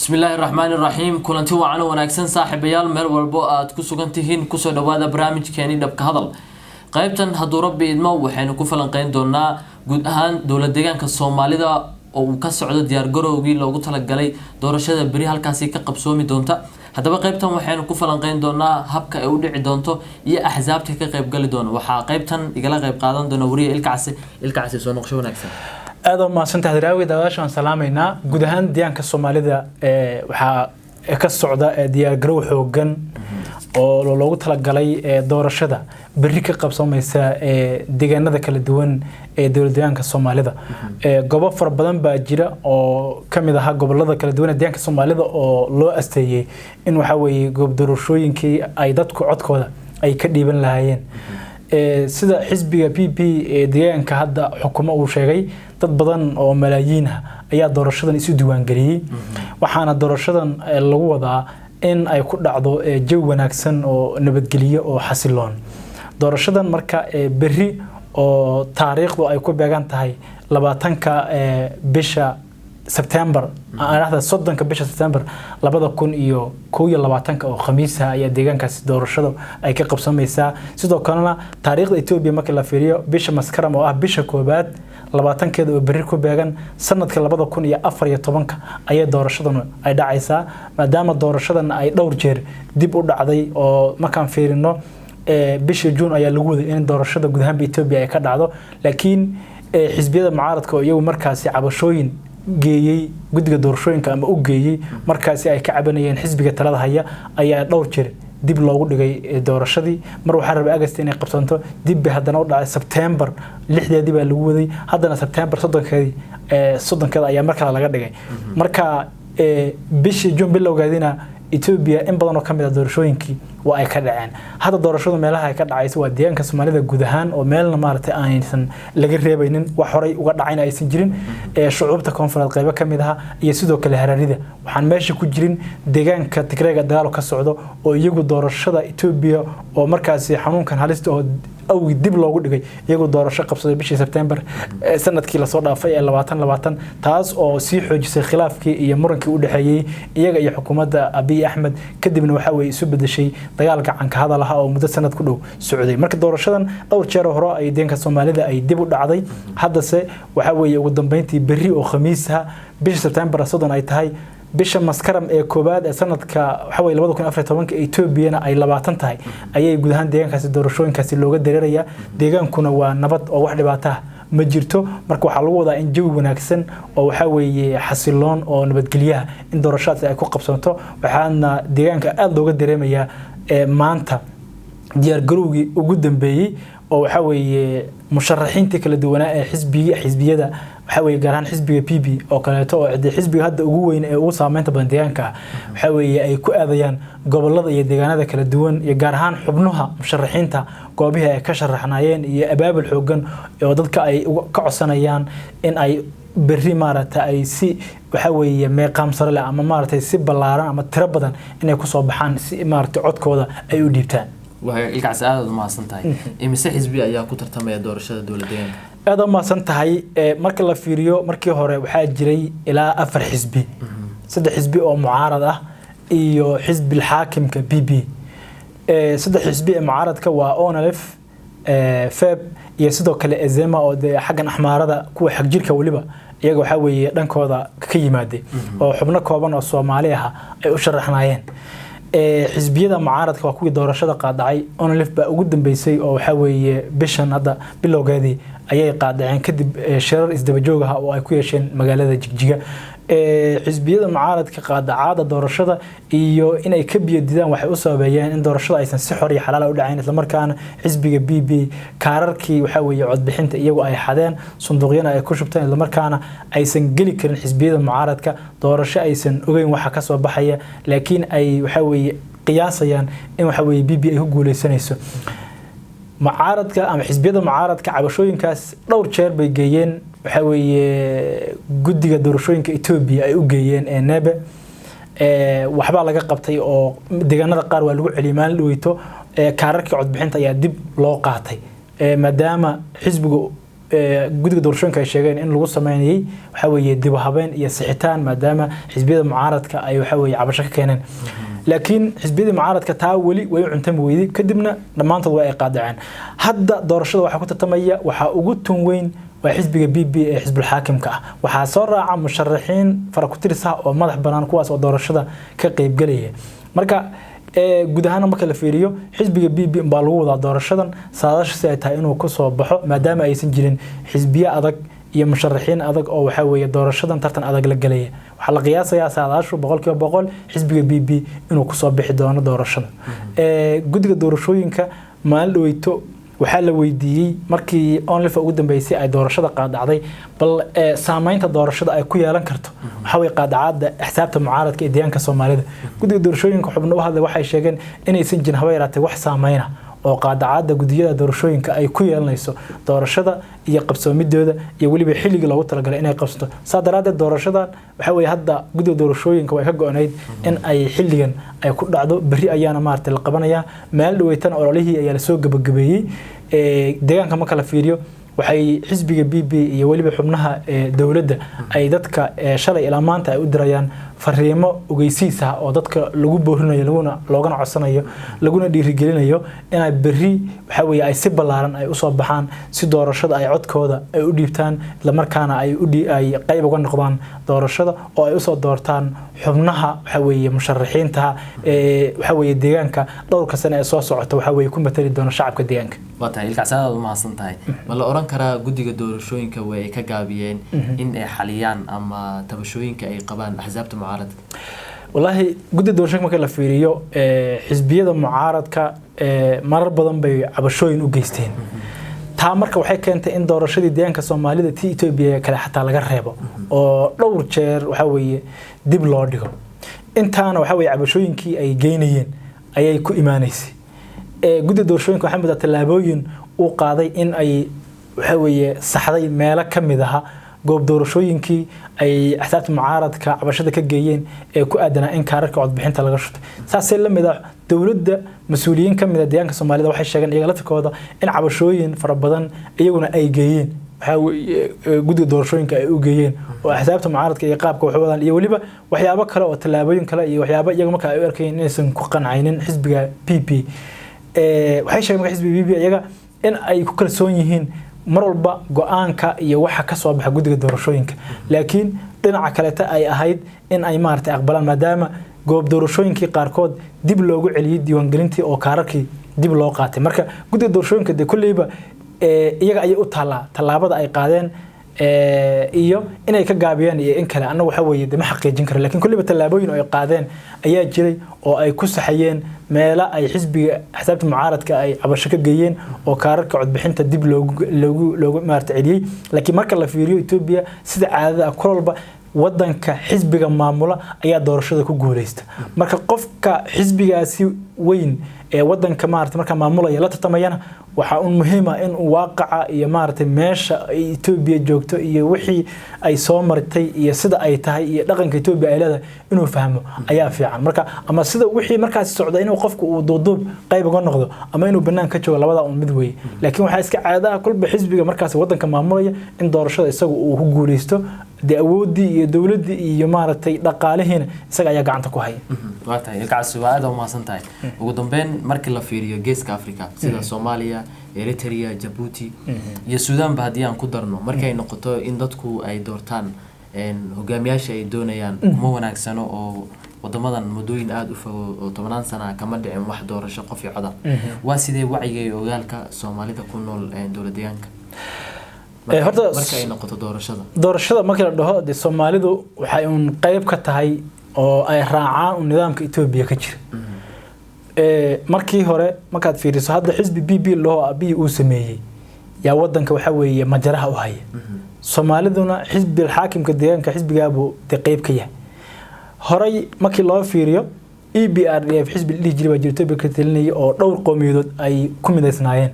بسم الله الرحمن الرحيم كلنتي وعنا وناكسن صاحبيال مeel walbo aad ku sugantihiin ku soo dhawaada barnaamijkeeni dhabka hadal qaybtan haduu rabbi idmo waxaynu ku falanqeyn doonaa guud ahaan dawlad deegaanka Soomaalida oo uu ka socdo diyaar garowgii loogu talagalay doorashada bari halkaasi ka qabsoomi doonta hadaba qaybtan waxaynu ku falanqeyn doonaa habka ay u dhici doonto iyo axsaabta ka qayb gali doona waxa qaybtan igala qayb qaadan doona wariye ilkaasi soo noqosho wanaagsan aad ma santahay raawi daawashan salaamayna guud ahaan deegaanka Soomaalida waxa ka socda diyaar garow xoogan oo loogu talagalay doorashada bari ka qabsoomaysa deegaanada kala duwan ee dawlad deegaanka Soomaalida goobo far badan baa jira oo kamid ah gobolada kala duwan ee deegaanka Soomaalida oo loo asteeyay in waxa weeye goob doorashooyinkii ay dadku codkooda ay ka dhiiban lahaayeen sida xisbiga PP ee deegaanka hadda xukumo uu sheegay dad badan oo malaayiin ah ayaa doorashadan isu diiwaan galiyay waxaana doorashadan lagu wadaa in ay ku dhacdo jawi wanaagsan oo nabadgeliyo oo xasiloon doorashadan marka bari oo taariikhdu ay ku beegan tahay 20ka bisha September aanaada 30ka bisha September 2021 oo khamiisa ayaa deegaankaasi doorashada ay ka qabsamaysaa sidoo kalena taariikhda Itoobiya marka la fiiriyo bisha Maskaram oo ah bisha koobaad 20keeda oo bari ku beegan sanadka 2014 ayaa doorashadan ay dhacaysaa maadaama doorashadan ay dhowr jeer dib u dhacday oo markaan fiirino bisha June ayaa lagu waday in doorashada guud ahaan Itoobiya ay ka dhacdo laakiin xisbiyada mucaaradka oo iyagu markaasi cabashooyin geeyay guddiga doorashooyinka ama u geeyay markaasi ay ka cabanayeen xisbiga talada haya ayaa dhowr jeer dib loogu dhigay doorashadii mar waxa rabay August inay qabsanto dib hadana u dhacay September 6deedii baa lagu waday hadana September 30keeda ayaa markaa laga dhigay marka bishii June bilowgaadina Ethiopia in badan oo kamid ah doorashooyinkii waa ay ka dhaceen hada doorashadu meelaha ay ka dhacayso waa deegaanka Soomaalida guud ahaan oo meelna maartay aanaysan laga reebaynin wax horay uga dhacay aysan jirin shucuubta koonfureed qaybo kamid ah iyo sidoo kale Hararida waxaan meesha ku jirin deegaanka Tigreega dagaal ka socdo oo iyagu doorashada Ethiopia oo markaasi xanuunkan halista oo dib loogu dhigay iyagu doorasho qabsaday bishii September sanadkii la soo dhaafay 2020 taas oo si xoojisay khilaafkii iyo murankii u dhaxeeyay iyaga iyo xukuumadda Abiy Ahmed kadibna waxa way isu bedeshay dagaal gacan ka hadalaha oo muddo sanad ku dhow socday marka doorashadan dhowr jeer hore ay deegaanka Soomaalida ay dib u dhacday haddase waxa way ugu dambeyntii bari oo khamiisaha bisha September 30 ay tahay bisha Maskaram ee koobaad ee sanadka waxa way 2014 Ethiopia ay 20 tahay ayay guud ahaan deegaankaasi doorashooyinkaasi looga dareeraya deegaankuna waa nabad oo wax dhibaato ah ma jirto marka waxa lagu wadaa in jawi wanaagsan oo waxa weeye xasiloon oo nabadgeliyaha in doorashada ay ku qabsanto waxaana deegaanka aad looga dareemaya maanta diyaar garowgii ugu dambeeyay oo waxa weeye musharaxiinta kala duwan ee xisbiyada waxa weeye gaaraan xisbiga PP oo kaleeto oo xisbiga hadda ugu weyn ee ugu saameynta badan deegaanka waxa weeye ay ku aadayaan gobolada iyo deegaanada kala duwan iyo gaar ahaan xubnaha musharaxiinta goobaha ay ka sharaxnaayeen iyo abaabul xoogan oo dadka ay ka codsanayaan in ay bari maarata ay si waxa weeye meeqam sare leh ama maarata si ballaaran ama tiro badan inay ku soo baxaan si maarata codkooda ay u dhiibtaan waxay ilkaas aad u maasantahay imise xisbi ayaa ku tartamaya doorashada dawlad deegaanka aad u maasantahay marka la fiiriyo markii hore waxa jiray ilaa 4 xisbi 3 xisbi oo mucaarad ah iyo xisbi xaakimka PP 3 xisbi ee mucaaradka waa ONLF FEB iyo sidoo kale Ezema oo xagan axmaarada kuwa xaq jirka waliba iyaga waxa weeye dhankooda ka yimaade oo xubno kooban oo Soomaali ah ay u sharaxnaayeen xisbiyada mucaaradka waa kuwii doorashada qaadacay ONLF baa ugu dambeysay oo waxa weeye bishan hadda bilowgeedii ayay qaadaceen kadib shirar isdaba joog ah oo ay ku yeesheen magaalada Jigjiga xisbiyada mucaaradka qaadacada doorashada iyo inay ka biyadidaan waxay u sababayeen in doorashada aysan si xor iyo xalaal u dhacayn isla markaana xisbiga PP kaararkii waxa weeye cod bixinta iyagu ay xadeen sanduuqyada ay ku shubteen isla markaana aysan gali karin xisbiyada mucaaradka doorasho aysan ogeyn waxa ka soo baxaya laakiin ay waxa weeye qiyaasayaan in waxa weeye PP ay ku guuleysanayso mucaaradka ama xisbiyada mucaaradka cabashooyinkaas dhowr jeer bay geeyeen waxa weeye guddiga doorashooyinka Ethiopia ay u geeyeen NEBE waxba laga qabtay oo deegaanada qaar waa lagu celiimaan dhaweyto kaararkii cod bixinta ayaa dib loo qaatay maadaama xisbigu guddiga doorashooyinka ay sheegeen in lagu sameeyay waxa weeye dib u habeyn iyo sixitaan maadaama xisbiyada mucaaradka ay waxa weeye cabasho ka keeneen laakiin xisbiyada mucaaradka taa wali way cuntami weeyday kadibna dhamaantood way qaadaceen hadda doorashada waxa ku tartamaya waxa ugu tun weyn waa xisbiga BB ee xisbul xaakimka ah waxa soo raaca musharaxiin fara ku tirsan oo madax banaan kuwaas oo doorashada ka qayb galaya marka guud ahaan marka la fiiriyo xisbiga BB baa lagu wadaa doorashadan saadaashiisa ay tahay inuu ku soo baxo maadaama aysan jirin xisbiya adag iyo musharaxiin adag oo waxa weeye doorashadan tartan adag la galaya waxa la qiyaasayaa saadaashu 100% xisbiga BB inuu ku soo bixi doono doorashada guddiga doorashooyinka maalin dhaweyto waxa la weydiiyay markii onlifa ugu dambeysay ay doorashada qaadacday bal saameynta doorashada ay ku yeelan karto waxa way qaadacada xisaabta mucaaradka ee deegaanka Soomaalida guddiga doorashooyinka xubno u hadlay waxay sheegeen inaysan jirin haba yaraatay wax saameyna oo qaadacada guddiyada doorashooyinka ay ku yeelanayso doorashada iyo qabsoomidooda iyo waliba xilliga loogu talagalay inay qabsato saadaraadda doorashadan waxa way hadda guddiga doorashooyinka way ka go'aneyd in ay xilligan ay ku dhacdo bari ayaana maartay la qabanaya meel dhaweytan ololihii ayaa la soo gabagabeeyay deegaanka marka la fiiriyo waxay xisbiga BB iyo waliba xubnaha dawladda ay dadka shalay ilaa maanta ay u dirayaan fariimo ogeysiis ah oo dadka lagu boorinayo loogana codsanayo laguna dhiirigelinayo inay bari waxa weeye ay si balaaran ay u soo baxaan si doorashada ay codkooda ay u dhiibtaan la markaana ay qayb uga noqdaan doorashada oo ay u soo doortaan xubnaha waxa weeye musharaxiinta waxa weeye deegaanka dhowrka sano ee soo socota waxa weeye ku matali doona shacabka deegaanka wataa ilkaasada ma hasantahay wala oran karaa guddiga doorashooyinka way ka gaabiyeen in ay xaliyaan ama tabashooyinka ay qabaan axsaabta mucaaradka wallahi guddiga doorashooyinka marka la fiiriyo xisbiyada mucaaradka marar badan bay cabashooyin u geysteen taa marka waxay keentay in doorashadii deegaanka Soomaalida tii Itoobiya kale xataa laga reebo oo dhowr jeer waxa weeye dib loo dhigo intaana waxa weeye cabashooyinkii ay geynayeen ayay ku imaanaysay guddiga doorashooyinka waxa mid ah talaabooyin uu qaaday in ay waxa weeye saxday meelo kamid ah goob doorashooyinkii ay axsaabta mucaaradka cabashada ka geeyeen ee ku aadanaa in kaararka codbixinta laga shutay saasay la mid ah dawladda mas'uuliyiin kamid ah deegaanka Soomaalida waxay sheegeen iyaga laftirkooda in cabashooyin fara badan iyaguna ay geeyeen waxa guddiga doorashooyinka ay u geeyeen oo axsaabta mucaaradka iyo qaabka wax wadaan iyo waliba waxyaabo kale oo talaabooyin kale iyo waxyaabo iyaga marka ay u arkayeen inaysan ku qancaynin xisbiga PP waxay sheegeen xisbiga PP iyaga in ay ku kalsoon yihiin mar walba go'aanka iyo waxa ka soo baxa guddiga doorashooyinka laakiin dhinaca kale ay ahayd in ay maartay aqbalaan maadaama goob doorashooyinkii qaarkood dib loogu celiyay diiwaangelintii oo kaararkii dib loo qaatay marka guddiga doorashooyinka de kulliba iyaga ay u talaabada ay qaadeen iyo inay ka gaabiyaan iyo in kale anagu waxa weeye ma xaqiijin karo laakiin kulliba talaabooyin ay qaadeen ayaa jiray oo ay ku saxayeen meela ay xisbiga axsaabta mucaaradka ay cabasho ka geeyeen oo kaararka codbixinta dib loogu maartay celiyay laakiin marka la fiiriyo Itoobiya sida caadada ah kulba wadanka xisbiga maamula ayaa doorashada ku guuleysta marka qofka xisbigaasi weyn ee wadanka maartay marka maamulaya la tartamayana waxa uu muhiim ah in waaqaca iyo maartay meesha Itoobiya joogto iyo wixii ay soo martay iyo sida ay tahay iyo dhaqanka Itoobiya ay leedahay inuu fahmo ayaa fiican marka ama sida wixii markaas socda inuu qofku uu duuduub qayb uga noqdo ama inuu banaan ka joogo labada mid weey laakiin waxa iska caada ah kulba xisbiga markaas wadanka maamulaya in doorashada isagu uu ku guuleysto awoodii iyo dawladii iyo maartay dhaqaalaheena isaga ayaa gacanta ku haya waata ilkaas waa aad u maasantahay ugu dambeyn markii la fiiriyo geeska Afrika sida Soomaaliya Eritrea Djibouti iyo Suudaan ba hadii aan ku darno markay noqoto in dadku ay doortaan hogaamiyaasha ay doonayaan ma wanaagsano oo wadamadan mudooyin aad u fog oo 10 sano kama dhicin wax doorasho qof iyo cod waa sidee wacyiga ogaalka Soomaalida ku nool dawladdeegaanka horta marka ay noqoto doorashada marka la dhaho de Soomaalidu waxay un qayb ka tahay oo ay raacaan nidaamka Itoobiya ka jira markii hore markaad fiiriso hadda xisbi BB loo abi uu sameeyay yaa wadanka waxa weeye majaraha u haya Soomaaliduna xisbi xaakimka deegaanka xisbigaabu de qayb ka yahay horay markii loo fiiriyo EBRDF xisbi dhijiri jirto ka talinay oo dhowr qowmiyadood ay ku mideysnaayeen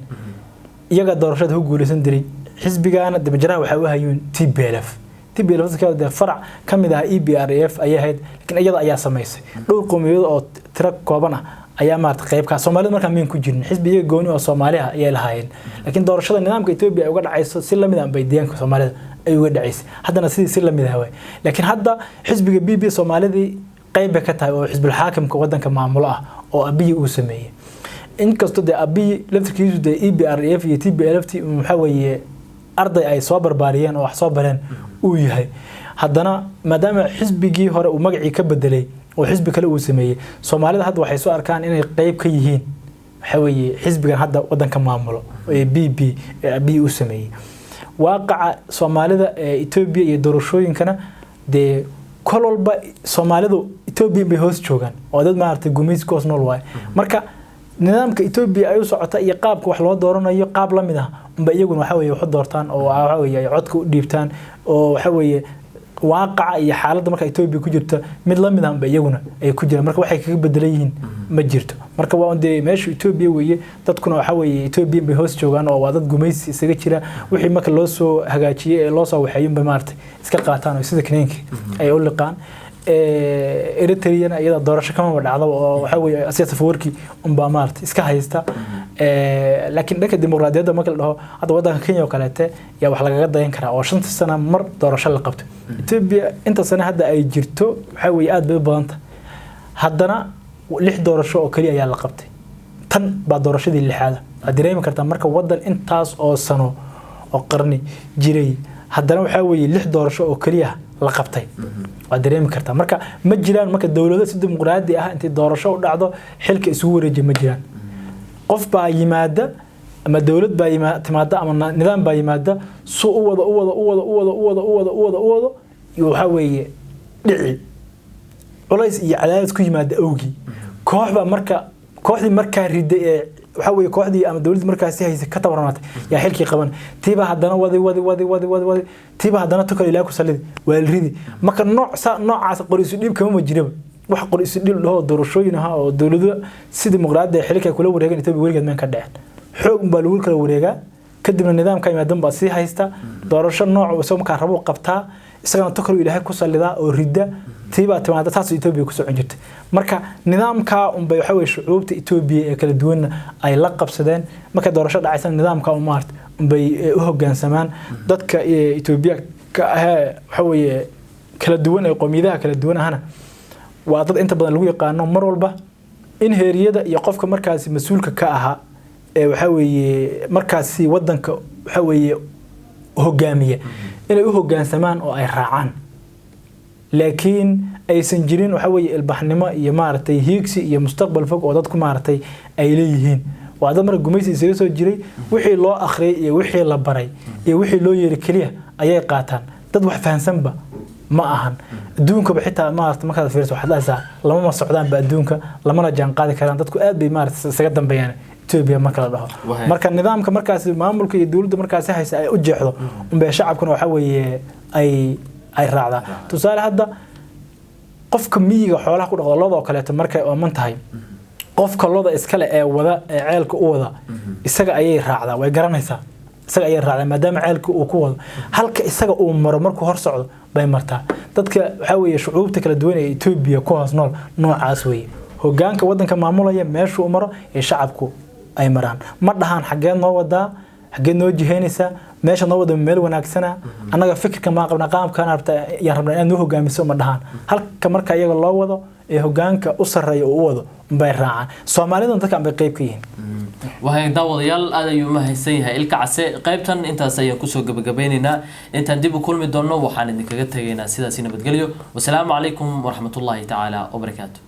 iyaga doorashada u guuleysan diray xisbigaana dibajaraha waxa uu hayeen TPLF dadka farac kamid ah EBRDF ay ahayd laakiin iyada ayaa sameysay dhowr qowmiyadood oo tiro kooban ah ayaa maarta qaybka Soomaalida markaa meen ku jirin xisbiga gooni oo Soomaaliya ay lahaayeen laakiin doorashada nidaamka Itoobiya ay uga dhacayso si lamid ah bay deegaanka Soomaalida ay uga dhacaysay haddana si lamid ah way laakiin hadda xisbiga BB Soomaalidii qayb ka tahay oo xisbul xaakimka wadanka maamulo ah oo Abiy uu sameeyay inkastoo de Abiy laftirkiisu de EPRDF iyo TPLF waxa weeye arday ay soo barbaariyeen oo wax soo bareen uu yahay haddana maadaama xisbigii hore uu magacii ka bedelay oo xisbi kale uu sameeyay Soomaalida hadda waxay soo arkaan inay qayb ka yihiin waxa weeye xisbigan hadda wadanka maamulo ee BB Abiy uu sameeyay waaqaca Soomaalida ee Itoobiya iyo doorashooyinkana de kololba Soomaalidu Itoobiya bay hoos joogan oo dad maartay gumaysi koos nool waay marka nidaamka Itoobiya ay u socota iyo qaabka wax loo dooranayo qaab la mid ah umba iyaguna waxa weeye wax doortaan oo waxa weeye ay codka u dhiibtaan oo waxa weeye waaqaca iyo xaaladda marka Itoobiya ku jirta mid la mid ah umba iyaguna ay ku jiraan marka waxay kaga bedelan yihiin ma jirto marka waa undee meesha Itoobiya weeye dadkuna waxa weeye Itoobiya bay hoos joogan oo waa dad gumaysi isaga jira wixii marka loo soo hagaajiyay ee loo soo waxayeen ba maartay iska qaataan oo sida keenkii ay u liqaan Eritrea iyada doorasho kama dhacdo oo waxa weeye asiyaas fawarki umba maartay iska haysta laakiin dhanka dimuqraadiyadda marka la dhaho hadda wadanka Kenya oo kaleete yaa wax laga dayan karaa oo 5 sano mar doorasho la qabto Itoobiya inta sano hadda ay jirto waxa weeye aad bay u badan tahay haddana 6 doorasho oo kaliya ayaa la qabtay tan baa doorashadii lixaad aad dareemi kartaa marka wadan intaas oo sano oo qarni jiray haddana waxa weeye 6 doorasho oo kaliya la qabtay waa dareemi kartaa marka ma jiraan marka dawladda si dimuqraadi ah intii doorasho u dhacdo xilka isugu wareejin ma jiraan qof baa yimaada ama dawlad baa timaada ama nidaam baa yimaada soo u wada waxa weeye dhici culays iyo cadaadis ku yimaada awgi koox baa marka kooxdii marka riday ee waxa weeye kooxdii ama dawladda markaas haysay ka tabaranaatay yaa xilkii qaban tiiba haddana wadi tiiba haddana tukal ilaa ku salid waalridi marka noocaas qoriisu dhiib kama jiraba wax qoriisu dhiib loo doorashooyin ah oo dawladda si dimuqraadi ah xilka kula wareegan Itoobiya warigeed meen ka dhaceen xoog baa lagu kala wareegaa kadibna nidaamka imaadan baa si haysta doorasho nooc soo marka rabo qabtaa isagana tukal ilaahay ku salidaa oo rida tiiba timaada taas Itoobiya ku socon jirtay marka nidaamka bay waxa weeye shucuubta Itoobiya ee kala duwan ay la qabsadeen marka doorasho dhacaysan nidaamka u maartay bay u hoggaansamaan dadka Itoobiya ka waxa weeye kala duwan ee qoomiyadaha kala duwan ahna waa dad inta badan lagu yaqaano mar walba in heeriyada iyo qofka markaas mas'uulka ka aha ee waxa weeye markaas wadanka waxa weeye hoggaamiye inay u hoggaansamaan oo ay raacaan laakiin aysan jirin waxa weeye ilbaxnimo iyo maartay hiigsi iyo mustaqbal fog oo dadku maartay ay leeyihiin waa dad mar gumaysi isaga soo jiray wixii loo akhriyay iyo wixii la baray iyo wixii loo yeeri kaliya ayay qaataan dad wax fahansanba ma ahan adduunka ba xitaa maartay marka fiirso waxa la lama ma socdaan ba adduunka lamana jaan qaadi karaan dadku aad bay maartay isaga dambeeyaan Itoobiya marka la dhaho marka nidaamka markaas maamulka iyo dawladda markaas haysa ay u jeexdo umba shacabkuna waxa weeye ay raacdaa tusaale hadda qofka miyiga xoolaha ku dhaqdo looda kaleeto markay ooman tahay qofka looda iska leh ee wada ee ceelka u wada isaga ayay raacdaa way garanaysaa isaga ayay raacdaa maadaama ceelka uu ku wado halka isaga uu maro markuu hor socdo bay martaa dadka waxa weeye shucuubta kala duwan ee Itoobiya ku hoos nool noocaas weeye hoggaanka wadanka maamulaya meesha uu maro ee shacabku ay maraan ma dhahan xageed noo wadaa xageed noo jiheynaysa meesha noo wada meel wanaagsana anaga fikirka ma qabna qaabkan arabta yaa rabnaa inaan noo hoggaamiso ma dhahan halka marka iyaga loo wado ee hoggaanka u sareeyo uu wado bay raacaan Soomaalida dadka bay qayb ka yihiin waxay daawadayaal aad ayuu ma haysan yahay ilka case qaybtan intaas ayaan ku soo gabagabeynayna intaan dib u kulmi doono waxaan idinkaga tagaynaa sidaas nabadgelyo wassalaamu calaykum waraxmatullaahi tacaala wa barakaatuh